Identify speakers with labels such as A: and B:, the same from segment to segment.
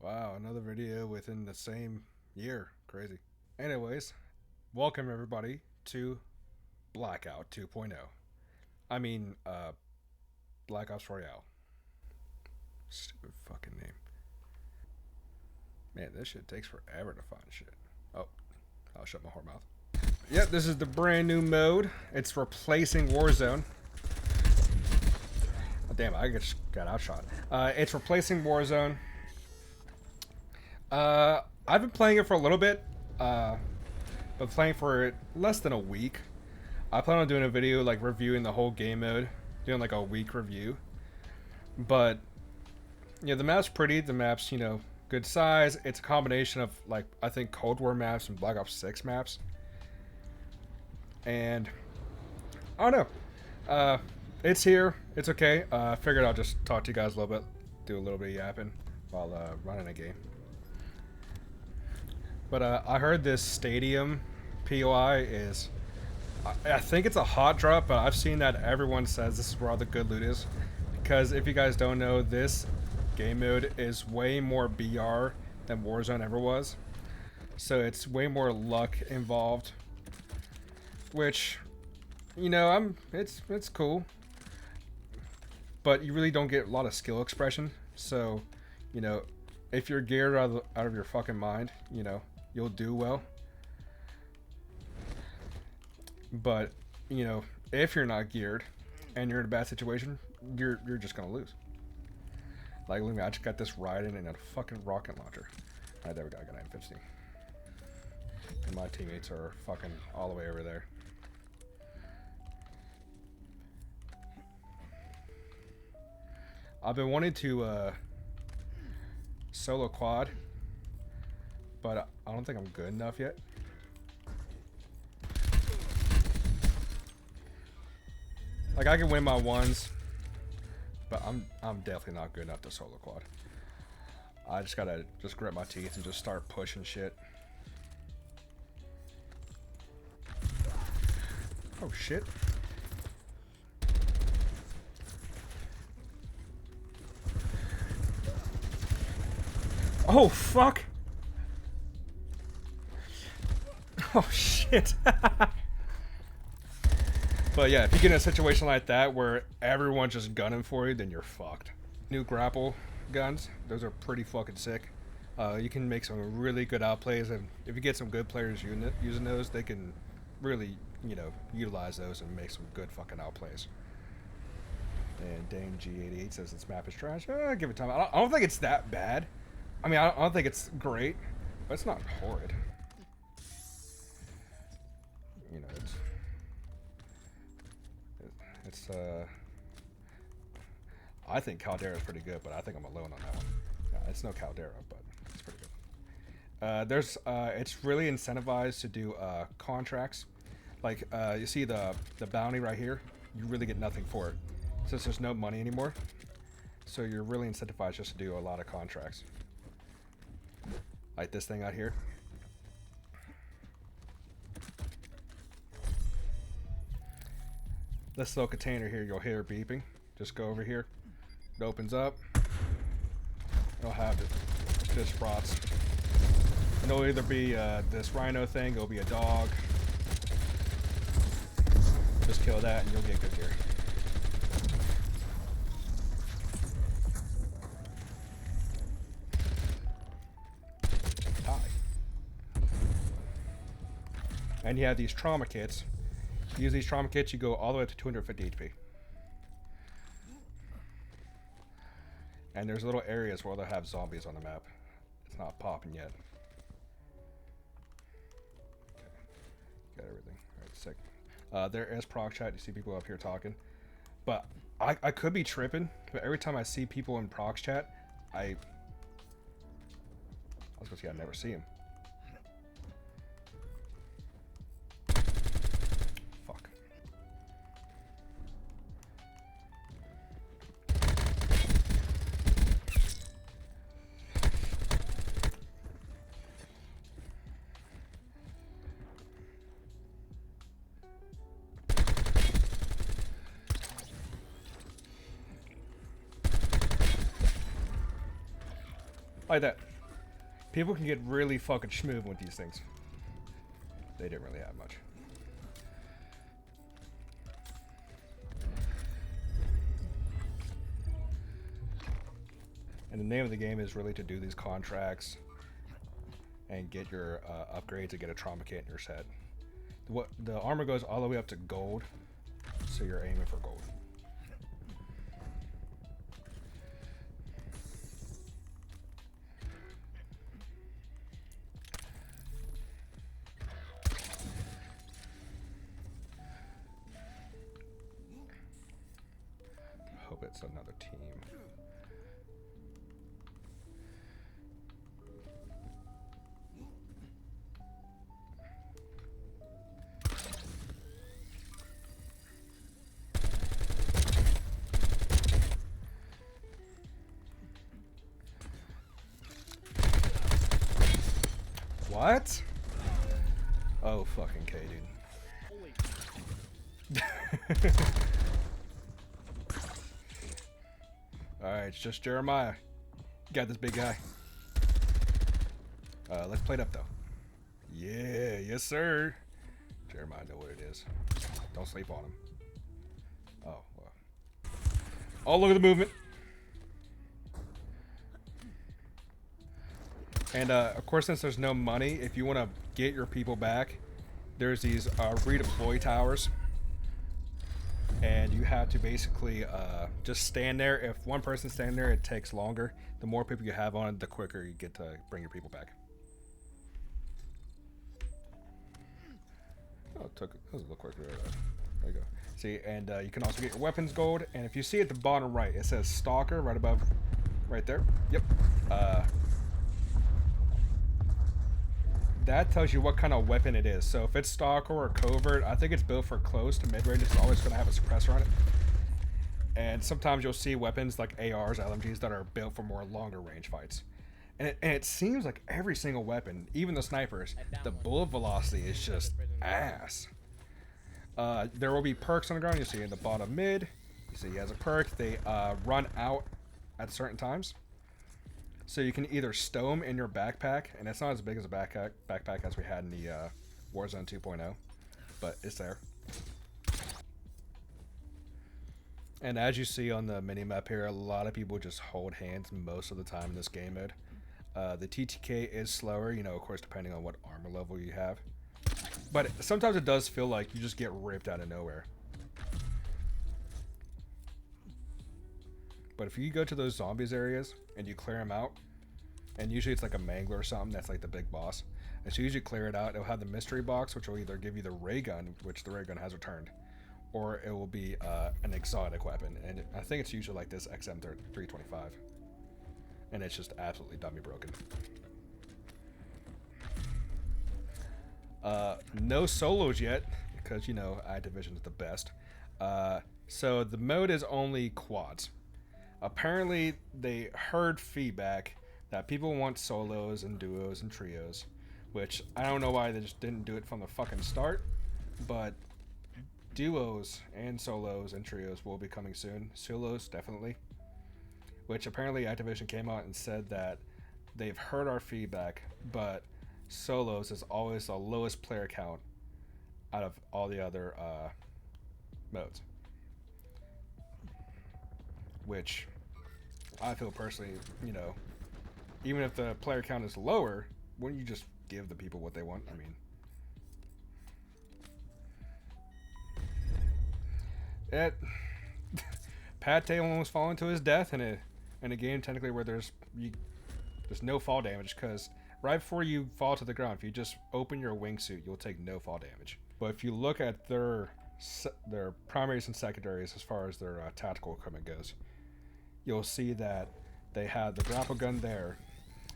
A: Wow, another video within the same year. Crazy. Anyways, welcome everybody to Blackout 2.0. I mean, Black Ops Royale. Stupid fucking name. Man, this shit takes forever to find shit. Oh, I'll shut my whore mouth. Yep, this is the brand new mode. It's replacing Warzone. Oh, damn, I just got outshot. It's replacing Warzone. I've been playing it for a little bit. Been playing for less than a week. I plan on doing a video like reviewing the whole game mode, doing like a week review. But yeah, the map's pretty. The map's good size. It's a combination of like I think Cold War maps and Black Ops 6 maps. And I don't know. It's here. It's okay. I figured I'll just talk to you guys a little bit, do a little bit of yapping while running a game. But I heard this stadium POI is, I think it's a hot drop, but I've seen that everyone says this is where all the good loot is. Because if you guys don't know, this game mode is way more BR than Warzone ever was. So it's way more luck involved. Which, it's cool. But you really don't get a lot of skill expression. So, if you're geared out of your fucking mind, you'll do well. But, if you're not geared and you're in a bad situation, you're just gonna lose. Like, look at me, I just got this riding in a fucking rocket launcher. Alright, there we go, I got 950. And my teammates are fucking all the way over there. I've been wanting to solo quad, but I don't think I'm good enough yet. Like I can win my ones, but I'm definitely not good enough to solo quad. I just gotta grit my teeth and just start pushing shit. Oh shit. Oh fuck. Oh shit. But yeah, if you get in a situation like that where everyone's just gunning for you, then you're fucked. New grapple guns, those are pretty fucking sick. You can make some really good outplays, and if you get some good players using those, they can really, utilize those and make some good fucking outplays. And Dane G88 says this map is trash. Give it time. I don't think it's that bad. I mean, I don't think it's great, but it's not horrid. It's I think Caldera is pretty good, but I think I'm alone on that one. It's no Caldera, but it's pretty good. It's really incentivized to do contracts. Like you see the bounty right here, you really get nothing for it since there's no money anymore. So you're really incentivized just to do a lot of contracts. Like this thing out here. This little container here, you'll hear beeping. Just go over here. It opens up. It'll have this rots. And it'll either be this rhino thing, it'll be a dog. Just kill that and you'll get good gear. And you have these trauma kits. You use these trauma kits, you go all the way up to 250 HP. And there's little areas where they'll have zombies on the map. It's not popping yet. Okay. Got everything. Alright, sick. There is proc chat. You see people up here talking. But I could be tripping, but every time I see people in proc chat, I was gonna say I never see them. Like that. People can get really fucking smooth with these things. They didn't really have much. And the name of the game is really to do these contracts and get your upgrades and get a trauma kit in your set. The armor goes all the way up to gold, so you're aiming for gold. Hope it's another team. What? Oh, fucking K, dude. Alright, it's just Jeremiah. Got this big guy. Let's play it up, though. Yeah, yes, sir. Jeremiah know what it is. Don't sleep on him. Oh, well. Oh, look at the movement. And, of course, since there's no money, if you want to get your people back, there's these redeploy towers. And you have to basically just stand there. If one person's standing there, it takes longer. The more people you have on it, the quicker you get to bring your people back. Oh, it was a little quicker. There you go. See, and you can also get your weapons gold. And if you see at the bottom right, it says Stalker right above, right there. Yep. That tells you what kind of weapon it is. So if it's Stalker or Covert, I think it's built for close to mid-range. It's always going to have a suppressor on it. And sometimes you'll see weapons like ARs, LMGs that are built for more longer range fights. And it seems like every single weapon, even the snipers, the bullet velocity is just ass. There will be perks on the ground. You see in the bottom mid. You see he has a perk. They run out at certain times. So you can either stow them in your backpack, and it's not as big as a backpack as we had in the Warzone 2.0, but it's there. And as you see on the minimap here, a lot of people just hold hands most of the time in this game mode. The TTK is slower, you know, of course, depending on what armor level you have. But sometimes it does feel like you just get ripped out of nowhere. But if you go to those zombies areas and you clear them out, and usually it's like a mangler or something that's like the big boss, as soon as you clear it out, it'll have the mystery box, which will either give you the ray gun, which the ray gun has returned, or it will be an exotic weapon. And I think it's usually like this XM325, and it's just absolutely dummy broken. No solos yet, because, you know, Activision is the best. So the mode is only quads. Apparently, they heard feedback that people want solos and duos and trios, which I don't know why they just didn't do it from the fucking start, but duos and solos and trios will be coming soon. Solos, definitely. Which apparently Activision came out and said that they've heard our feedback, but solos is always the lowest player count out of all the other modes. Which I feel personally, you know, even if the player count is lower, wouldn't you just give the people what they want? I mean, Pate almost falling to his death in a game technically where there's no fall damage, because right before you fall to the ground, if you just open your wingsuit, you'll take no fall damage. But if you look at their primaries and secondaries as far as their tactical equipment goes, you'll see that they have the grapple gun there,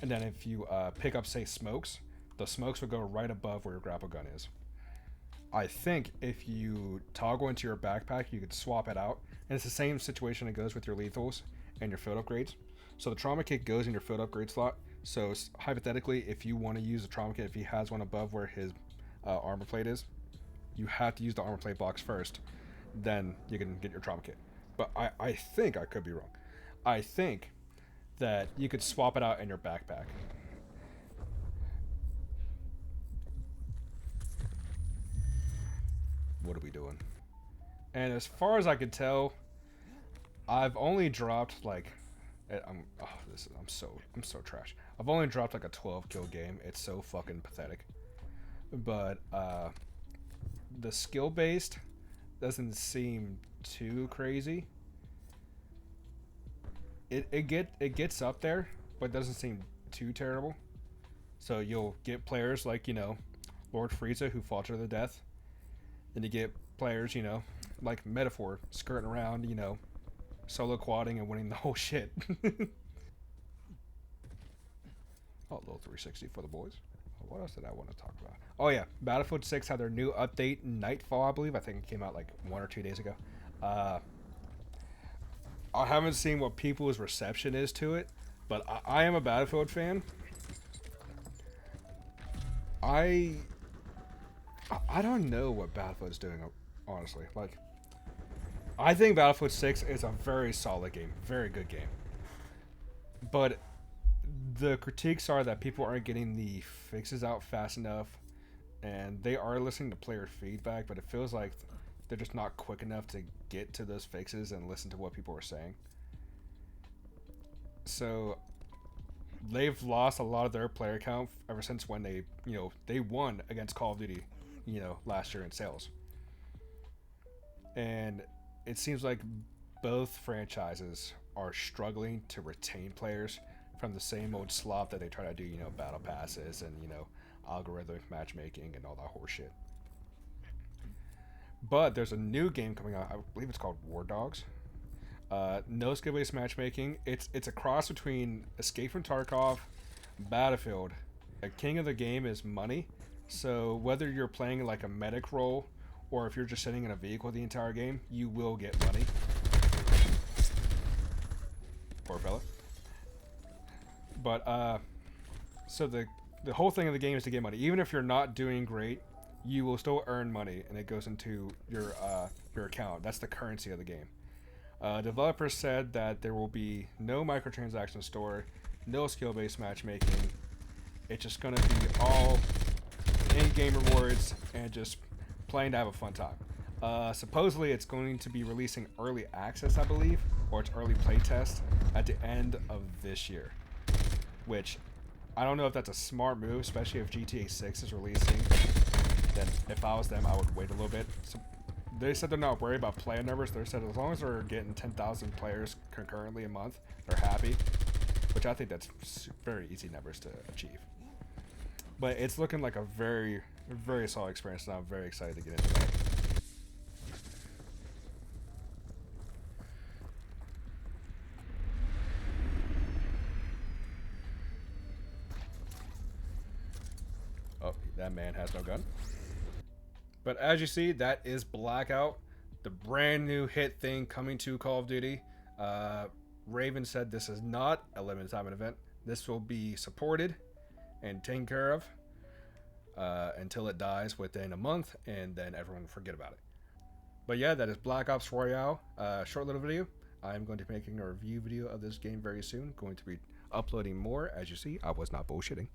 A: and then if you pick up, say, smokes, the smokes will go right above where your grapple gun is. I think if you toggle into your backpack, you could swap it out, and it's the same situation that goes with your lethals and your field upgrades. So the trauma kit goes in your field upgrade slot. So hypothetically, if you want to use a trauma kit, if he has one above where his armor plate is, you have to use the armor plate box first, then you can get your trauma kit. But I think, I could be wrong, I think that you could swap it out in your backpack. what are we doing? And as far as I could tell, I've only dropped like, I'm so trash. I've only dropped like a 12 kill game. It's so fucking pathetic. But the skill based doesn't seem too crazy. It gets up there, but doesn't seem too terrible. So you'll get players like, you know, Lord Frieza who falter to death. Then you get players, you know, like Metaphor skirting around, you know, solo quadding and winning the whole shit. Oh, little 360 for the boys. What else did I want to talk about? Oh yeah, Battlefield 6 had their new update, Nightfall, I believe. I think it came out like 1 or 2 days ago. I haven't seen what people's reception is to it, but I am a Battlefield fan. I don't know what Battlefield's doing, honestly. Like, I think Battlefield 6 is a very solid game, very good game. But the critiques are that people aren't getting the fixes out fast enough, and they are listening to player feedback, but it feels like they're just not quick enough to get to those fixes and listen to what people are saying. So they've lost a lot of their player count ever since when they, you know, they won against Call of Duty, you know, last year in sales. And it seems like both franchises are struggling to retain players from the same old slop that they try to do, you know, battle passes and, you know, algorithmic matchmaking and all that horse shit. But there's a new game coming out. I believe it's called War Dogs. No skill-based matchmaking. It's a cross between Escape from Tarkov, Battlefield. The king of the game is money. So whether you're playing like a medic role or if you're just sitting in a vehicle the entire game, you will get money. Poor fella. But so the whole thing of the game is to get money. Even if you're not doing great, you will still earn money, and it goes into your account. That's the currency of the game. Developers said that there will be no microtransaction store, no skill-based matchmaking. It's just going to be all in-game rewards and just playing to have a fun time. Supposedly, it's going to be releasing early access, I believe, or it's early playtest at the end of this year. Which, I don't know if that's a smart move, especially if GTA 6 is releasing. Then if I was them, I would wait a little bit. So they said they're not worried about player numbers. They said as long as they're getting 10,000 players concurrently a month, they're happy. Which I think that's very easy numbers to achieve. But it's looking like a very, very solid experience, and I'm very excited to get into that. Oh, that man has no gun. But as you see, that is Blackout, the brand new hit thing coming to Call of Duty. Raven said this is not a limited time event. This will be supported and taken care of until it dies within a month, and then everyone will forget about it. But yeah, that is Black Ops Royale. Short little video. I'm going to be making a review video of this game very soon. Going to be uploading more. As you see, I was not bullshitting.